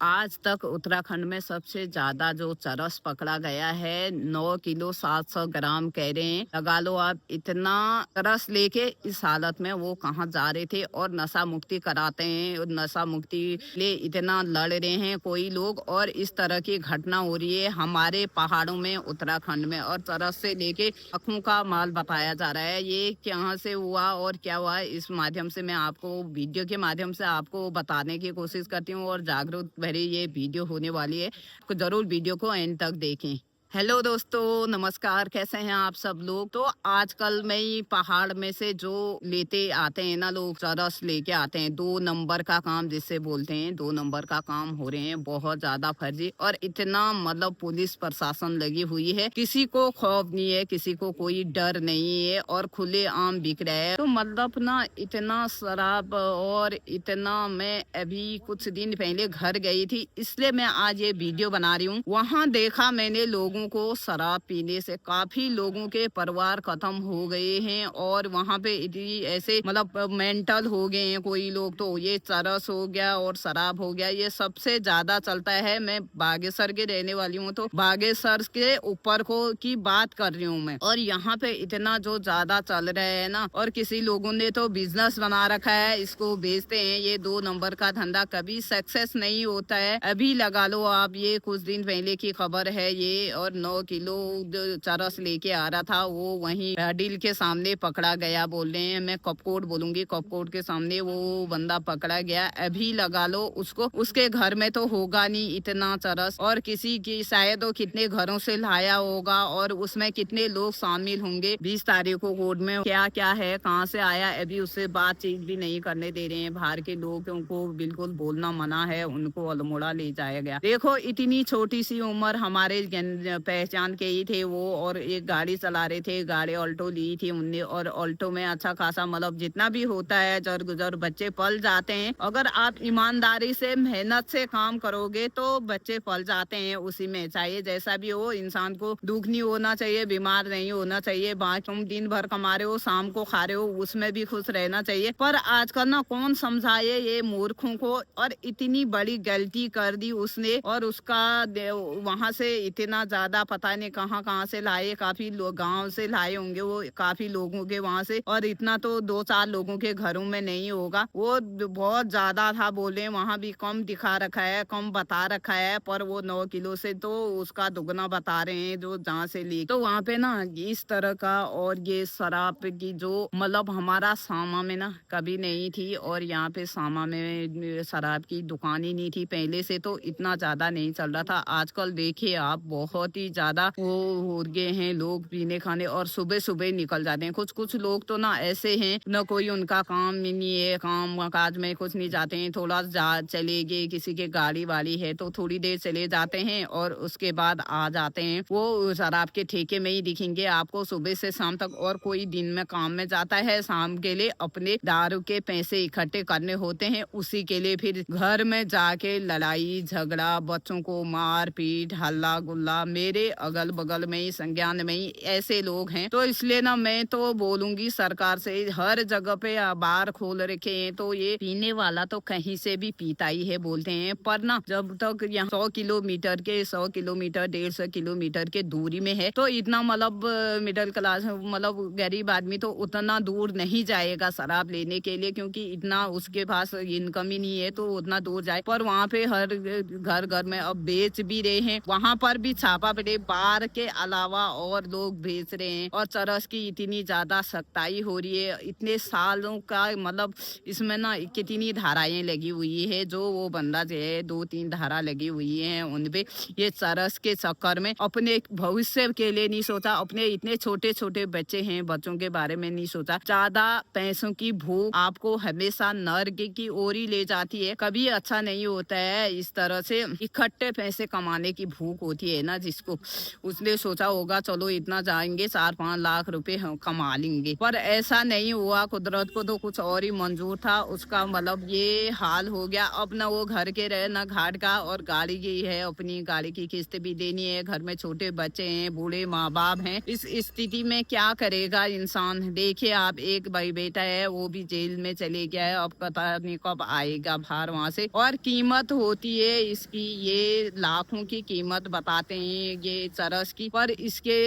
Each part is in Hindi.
आज तक उत्तराखंड में सबसे ज्यादा जो चरस पकड़ा गया है 9 किलो 700 ग्राम कह रहे हैं। लगा लो आप, इतना चरस लेके इस हालत में वो कहाँ जा रहे थे। और नशा मुक्ति कराते हैं और नशा मुक्ति लिए इतना लड़ रहे हैं कोई लोग, और इस तरह की घटना हो रही है हमारे पहाड़ों में उत्तराखंड में। और चरस से लेके लाखों का माल बताया जा रहा है। ये कहाँ से हुआ और क्या हुआ, इस माध्यम से मैं आपको वीडियो के माध्यम से आपको बताने की कोशिश करती हूँ। और जागरूक भरी ये वीडियो होने वाली है, तो जरूर वीडियो को एंड तक देखें। हेलो दोस्तों, नमस्कार। कैसे हैं आप सब लोग। तो आजकल में ही पहाड़ में से जो लेते आते हैं ना लोग, चरस लेके आते हैं। 2 नंबर का काम जिससे बोलते हैं, 2 नंबर का काम हो रहे हैं, बहुत ज्यादा फर्जी। और इतना मतलब पुलिस प्रशासन लगी हुई है, किसी को खौफ नहीं है, किसी को कोई डर नहीं है, और खुले आम बिक रहा है। तो मतलब ना इतना शराब, और इतना मैं अभी कुछ दिन पहले घर गई थी, इसलिए मैं आज ये वीडियो बना रही हूँ। वहाँ देखा मैंने लोगों को शराब पीने से काफी लोगों के परिवार खत्म हो गए हैं। और वहाँ पे इतनी ऐसे मतलब मेंटल हो गए हैं कोई लोग। तो ये चरस हो गया और शराब हो गया, ये सबसे ज्यादा चलता है। मैं बागेश्वर के रहने वाली हूँ, तो बागेश्वर के ऊपर को की बात कर रही हूँ मैं। और यहाँ पे इतना जो ज्यादा चल रहा है ना, और किसी लोगों ने तो बिजनेस बना रखा है, इसको बेचते हैं। ये 2 नंबर का धंधा कभी सक्सेस नहीं होता है। अभी लगा लो आप, ये कुछ दिन पहले की खबर है ये। और 9 किलो चरस लेके आ रहा था, वो वहीं डील के सामने पकड़ा गया। बोल रहे हैं, मैं कपकोट बोलूंगी, कपकोट के सामने वो बंदा पकड़ा गया। अभी लगा लो उसको, उसके घर में तो होगा नहीं इतना चरस, और किसी की शायद वो कितने घरों से लाया होगा, और उसमें कितने लोग शामिल होंगे। 20 तारीख को कोर्ट में क्या क्या है, कहाँ से आया, अभी उससे बातचीत भी नहीं करने दे रहे हैं। बाहर के लोगों को बिल्कुल बोलना मना है, उनको अल्मोड़ा ले जाया गया। देखो, इतनी छोटी सी उम्र, हमारे पहचान के ही थे वो, और एक गाड़ी चला रहे थे, गाड़ी ऑल्टो ली थी उनने। और ऑल्टो में अच्छा खासा मतलब जितना भी होता है, जर गुजर बच्चे पल जाते हैं। अगर आप ईमानदारी से मेहनत से काम करोगे तो बच्चे पल जाते हैं उसी में। चाहे जैसा भी हो, इंसान को दुख नहीं होना चाहिए, बीमार नहीं होना चाहिए। बाकी तुम दिन भर कमा रहे हो, शाम को खा रहे हो, उसमें भी खुश रहना चाहिए। पर आजकल ना कौन समझाए ये मूर्खों को। और इतनी बड़ी गलती कर दी उसने, और उसका वहां से इतना ज्यादा पता नहीं कहाँ कहाँ से लाए, काफी लोग गाँव से लाए होंगे वो, काफी लोगों के वहां से। और इतना तो 2-4 लोगों के घरों में नहीं होगा, वो बहुत ज्यादा था। बोले वहां भी कम दिखा रखा है, कम बता रखा है, पर वो 9 किलो से तो उसका दुगना बता रहे हैं जो जहाँ से ली। तो वहां पे ना इस तरह का, और ये शराब की जो मतलब हमारा सामा में ना कभी नहीं थी। और यहाँ पे सामा में शराब की दुकान ही नहीं थी पहले से, तो इतना ज्यादा नहीं चल रहा था। आजकल देखिए आप, बहुत ही ज्यादा वो हो गए हैं लोग पीने खाने, और सुबह सुबह निकल जाते हैं। कुछ कुछ लोग तो ना ऐसे हैं, न कोई उनका काम ही नहीं है, काम काज में कुछ नहीं जाते हैं। थोड़ा चले गए, किसी के गाड़ी वाली है तो थोड़ी देर चले जाते हैं, और उसके बाद आ जाते हैं। वो शराब के ठेके में ही दिखेंगे आपको सुबह से शाम तक। और कोई दिन में काम में जाता है, शाम के लिए अपने दारू के पैसे इकट्ठे करने होते हैं, उसी के लिए फिर घर में जाके लड़ाई झगड़ा, बच्चों को मार पीट, हल्ला गुल्ला। मेरे अगल बगल में ही, संज्ञान में ही ऐसे लोग हैं। तो इसलिए ना मैं तो बोलूंगी सरकार से, हर जगह पे बार खोल रखे हैं। तो ये पीने वाला तो कहीं से भी पीता ही है बोलते हैं, पर ना जब तक यहाँ 100 किलोमीटर 150 किलोमीटर के दूरी में है, तो इतना मतलब मिडिल क्लास मतलब गरीब आदमी तो उतना दूर नहीं जाएगा शराब लेने के लिए, क्योंकि इतना उसके पास इनकम ही नहीं है तो उतना दूर जाए। पर वहाँ पे हर घर घर में अब बेच भी रहे हैं, वहाँ पर भी छापा पड़े, बार के अलावा और लोग बेच रहे हैं। और चरस की इतनी ज्यादा सख्ताई हो रही है, इतने सालों का मतलब इसमें ना कितनी धाराएं लगी हुई है। जो वो बंदा जो है, 2-3 धारा लगी हुई है उनपे। ये चरस के चक्कर में अपने भविष्य के लिए नहीं सोचा, अपने इतने छोटे छोटे बच्चे हैं, बच्चों के बारे में नहीं सोचा। ज्यादा पैसों की भूख आपको हमेशा नर्क की ओर ही ले जाती है, कभी अच्छा नहीं होता है। इस तरह से इकट्ठे पैसे कमाने की भूख होती है ना जिसको इसको। उसने सोचा होगा चलो इतना जाएंगे 4-5 लाख रुपए हम कमा लेंगे, पर ऐसा नहीं हुआ। कुदरत को तो कुछ और ही मंजूर था। उसका मतलब ये हाल हो गया। अब ना वो घर के रहे ना घाट का, और गाड़ी की है, अपनी गाड़ी की किस्त भी देनी है, घर में छोटे बच्चे हैं, बूढ़े माँ बाप हैं। इस स्थिति में क्या करेगा इंसान। देखिए आप, एक भाई बेटा है वो भी जेल में चले गया है, अब पता नहीं कब आएगा बाहर वहां से। और कीमत होती है इसकी, ये लाखों की कीमत बताते हैं ये चरस की, पर इसके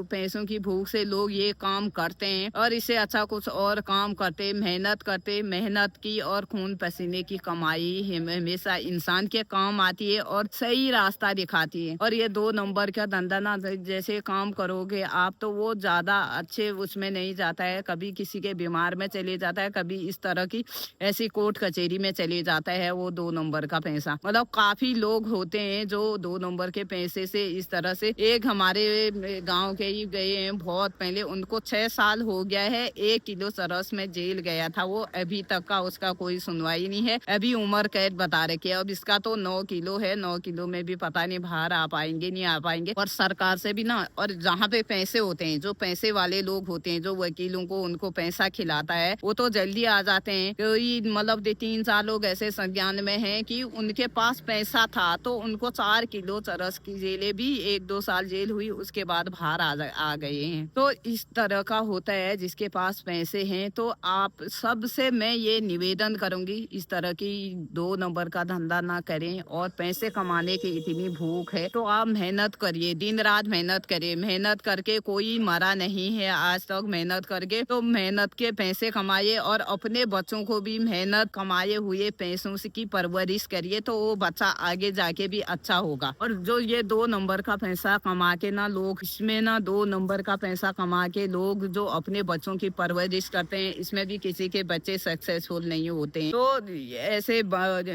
पैसों की भूख से लोग ये काम करते हैं। और इससे अच्छा कुछ और काम करते, मेहनत करते। मेहनत की और खून पसीने की कमाई हमेशा इंसान के काम आती है और सही रास्ता दिखाती है। और ये 2 नंबर का धंधा ना, जैसे काम करोगे आप तो वो ज्यादा अच्छे उसमें नहीं जाता है। कभी किसी के बीमार में चले जाता है, कभी इस तरह की ऐसी कोर्ट कचहरी में चले जाता है वो 2 नंबर का पैसा। मतलब काफी लोग होते हैं जो 2 नंबर के पैसे से इस तरह से। एक हमारे गांव के ही गए हैं बहुत पहले, उनको 6 साल हो गया है, 1 किलो चरस में जेल गया था वो, अभी तक का उसका कोई सुनवाई नहीं है। अभी उम्र कैद बता रखी है। अब इसका तो 9 किलो है, 9 किलो में भी पता नहीं बाहर आ पाएंगे नहीं आ पाएंगे। और सरकार से भी ना, और जहाँ पे पैसे होते हैं, जो पैसे वाले लोग होते हैं, जो वकीलों को उनको पैसा खिलाता है, वो तो जल्दी आ जाते हैं। कोई मतलब 3-4 लोग ऐसे संज्ञान में हैं कि उनके पास पैसा था तो उनको 4 किलो चरस की जेलें भी 1-2 साल जेल हुई, उसके बाद बाहर आ गए हैं। तो इस तरह का होता है जिसके पास पैसे हैं। तो आप सबसे मैं ये निवेदन करूंगी, इस तरह की 2 नंबर का धंधा ना करें। और पैसे कमाने की इतनी भूख है तो आप मेहनत करिए, दिन रात मेहनत करिए। मेहनत करके कोई मरा नहीं है आज तक, मेहनत करके तो मेहनत के पैसे कमाइए और अपने बच्चों को भी मेहनत कमाए हुए पैसों से की परवरिश करिए, तो वो बच्चा आगे जाके भी अच्छा होगा। और जो ये 2 नंबर का पैसा कमा के ना लोग, इसमें ना 2 नंबर का पैसा कमा के लोग जो अपने बच्चों की परवरिश करते हैं, इसमें भी किसी के बच्चे सक्सेसफुल नहीं होते हैं। तो ऐसे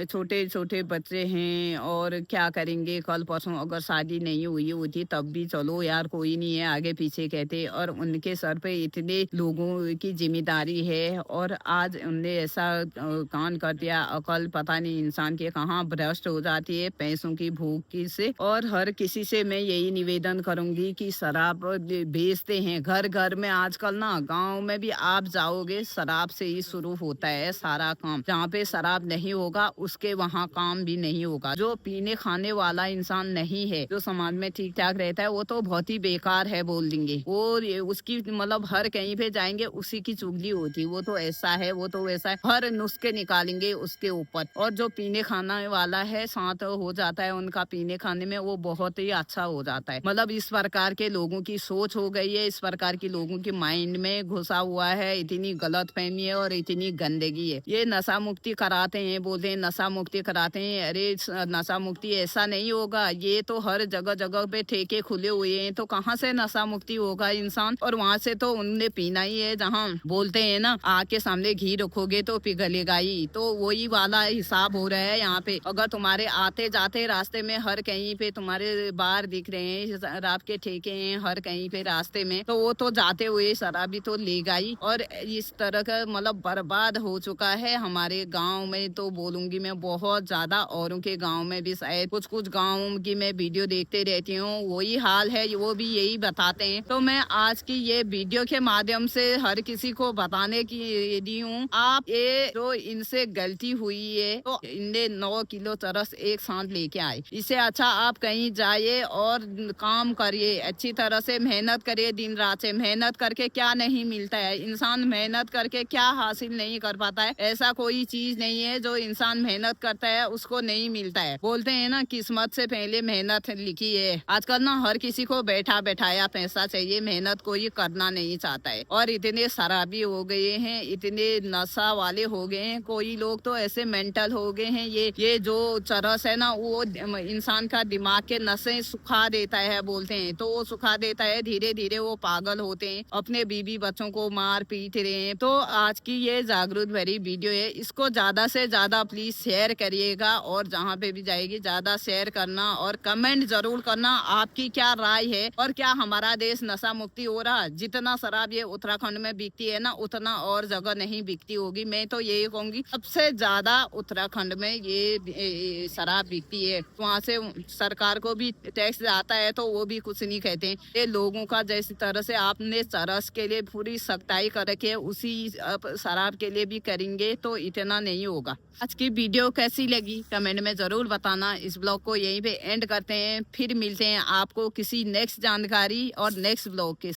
छोटे छोटे बच्चे हैं और क्या करेंगे। कल परसों अगर शादी नहीं हुई होती तब भी चलो यार कोई नहीं है, आगे पीछे कहते। और उनके सर पे इतने लोगों की जिम्मेदारी है और आज उनने ऐसा कांड कर दिया। अकल पता नहीं इंसान के कहाँ भ्रष्ट हो जाती है पैसों की भूख की से। और हर किसी से मैं यही निवेदन करूंगी कि शराब बेचते हैं घर घर में आजकल ना, गांव में भी आप जाओगे शराब से ही शुरू होता है सारा काम। जहाँ पे शराब नहीं होगा उसके वहाँ काम भी नहीं होगा। जो पीने खाने वाला इंसान नहीं है, जो समाज में ठीक ठाक रहता है, वो तो बहुत ही बेकार है बोल देंगे। और उसकी मतलब हर कहीं पे जाएंगे उसी की चुगली होती, वो तो ऐसा है, वो तो वैसा है, हर नुस्खे निकालेंगे उसके ऊपर। और जो पीने खाने वाला है साथ हो जाता है उनका पीने खाने में, वो बहुत ही अच्छा हो जाता है। मतलब इस प्रकार के लोगों की सोच हो गई है, इस प्रकार की लोगों के माइंड में घुसा हुआ है, इतनी गलत फहमी है और इतनी गंदगी है। ये नशा मुक्ति कराते हैं, बोलते हैं नशा मुक्ति कराते हैं। अरे नशा मुक्ति ऐसा नहीं होगा, ये तो हर जगह जगह पे ठेके खुले हुए हैं, तो कहाँ से नशा मुक्ति होगा इंसान। और वहाँ से तो उनने पीना ही है, जहाँ बोलते हैं ना आग के सामने घी रखोगे तो पिघलेगा ही, तो वही वाला हिसाब हो रहा है यहाँ पे। अगर तुम्हारे आते जाते रास्ते में हर कहीं पे तुम्हारे बार दिख रहे हैं, शराब के ठेके हैं हर कहीं पे रास्ते में, तो वो तो जाते हुए शराबी तो लेगा ही। और इस तरह का मतलब बर्बाद हो चुका है हमारे गांव में, तो बोलूंगी मैं बहुत ज्यादा। औरों के गांव में भी शायद कुछ कुछ गांव की मैं वीडियो देखते रहती हूँ, वही हाल है, वो भी यही बताते हैं। तो मैं आज की ये वीडियो के माध्यम से हर किसी को बताने की दी हूँ, आप ये जो इनसे गलती हुई है तो इनने 9 किलो चरस एक साथ लेके आए। इससे अच्छा आप कहीं जाइए और काम करिए, अच्छी तरह से मेहनत करिए, दिन रात से मेहनत करके क्या नहीं मिलता है। इंसान मेहनत करके क्या हासिल नहीं कर पाता है, ऐसा कोई चीज नहीं है जो इंसान मेहनत करता है उसको नहीं मिलता है। बोलते हैं ना किस्मत से पहले मेहनत लिखी है। आजकल ना हर किसी को बैठा बैठाया पैसा चाहिए, मेहनत कोई करना नहीं चाहता है। और इतने शराबी हो गए हैं, इतने नशा वाले हो गए हैं, कोई लोग तो ऐसे मेंटल हो गए हैं। ये जो चरस है ना, वो इंसान का दिमाग के नसें सुखा देता है बोलते हैं, तो वो सुखा देता है, धीरे धीरे वो पागल होते हैं, अपने बीवी बच्चों को मार पीट रहे हैं। तो आज की ये जागरूक भरी वीडियो है, इसको ज्यादा से ज्यादा प्लीज शेयर करिएगा और जहाँ पे भी जाएगी ज्यादा शेयर करना और कमेंट जरूर करना आपकी क्या राय है। और क्या हमारा देश नशा मुक्ति हो रहा? जितना शराब ये उत्तराखंड में बिकती है ना, उतना और जगह नहीं बिकती होगी। मैं तो यही कहूंगी सबसे ज्यादा उत्तराखंड में ये शराब बिकती है। वहाँ से सरकार को भी टैक्स टैक्स आता है तो वो भी कुछ नहीं कहते। ये लोगों का जैसी तरह से आपने चरस के लिए पूरी सख्ताई कर रखी है, उसी शराब के लिए भी करेंगे तो इतना नहीं होगा। आज की वीडियो कैसी लगी कमेंट में जरूर बताना। इस ब्लॉग को यहीं पे एंड करते हैं, फिर मिलते हैं आपको किसी नेक्स्ट जानकारी और नेक्स्ट ब्लॉग के